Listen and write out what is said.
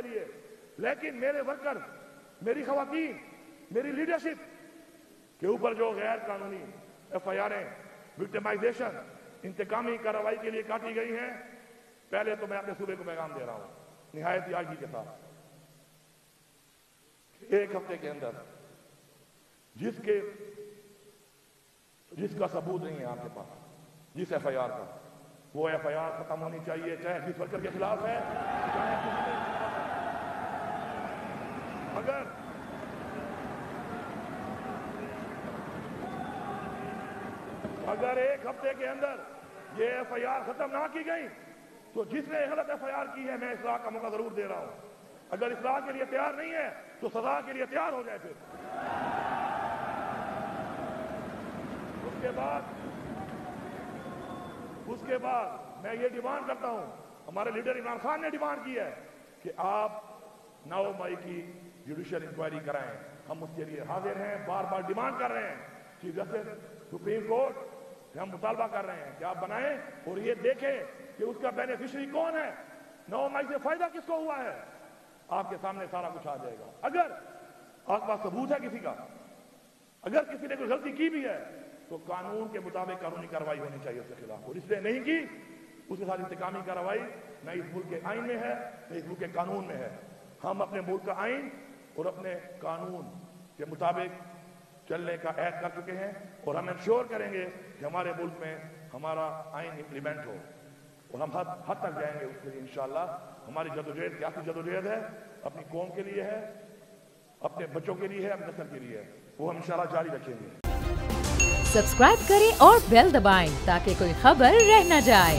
के लिए, लेकिन मेरे वर्कर, मेरी खवातीन, मेरी लीडरशिप के ऊपर जो गैर कानूनी FIR, विक्टिमाइजेशन, इंतकामी कार्रवाई के लिए काटी गई हैं, पहले तो मैं अपने सूबे को पैगाम दे रहा हूं निहायत आगी के साथ, एक हफ्ते के अंदर जिसका सबूत नहीं है आपके पास, जिस FIR का, वो FIR खत्म होनी चाहिए, चाहे जिस वर्कर के खिलाफ है, चाहे किसी के खिलाफ है। अगर एक हफ्ते के अंदर ये FIR खत्म ना की गई तो जिसने गलत FIR की है, मैं इस्लाह का मौका जरूर दे रहा हूं। अगर इस्लाह के लिए तैयार नहीं है तो सजा के लिए तैयार हो जाए। फिर उसके बाद मैं ये डिमांड करता हूं, हमारे लीडर इमरान खान ने डिमांड की है कि आप 9 मई की जुडिशियल इंक्वायरी कराएं। हम उसके लिए हाजिर हैं, बार बार डिमांड कर रहे हैं। चीफ जस्टिस सुप्रीम कोर्ट से हम मुतालबा कर रहे हैं कि आप बनाएं और ये देखें कि उसका बेनिफिशियरी कौन है, 9 मई से फायदा किसको हुआ है। आपके सामने सारा कुछ आ जाएगा। अगर आपके पास सबूत है किसी का, अगर किसी ने कोई गलती की भी है, तो कानून के मुताबिक कानूनी कार्रवाई होनी चाहिए उसके खिलाफ, और इसलिए नहीं की उसके साथ इंतकामी कार्रवाई न इस मुल्क के आइन में है, न इस मुल्क के कानून में है। हम अपने मुल्क का आइन और अपने कानून के मुताबिक चलने का ऐद कर चुके हैं, और हम इंश्योर करेंगे कि हमारे मुल्क में हमारा आइन इम्प्लीमेंट हो, और हम हद तक जाएंगे उसके लिए इंशाअल्लाह। हमारी जदोजहद सियासी जदोजहद है, अपनी कौम के लिए है, अपने बच्चों के लिए है, अपने नस्ल के लिए है, वो हम इंशाअल्लाह जारी रखेंगे। सब्सक्राइब करें और बेल दबाएं ताकि कोई खबर रह न जाए।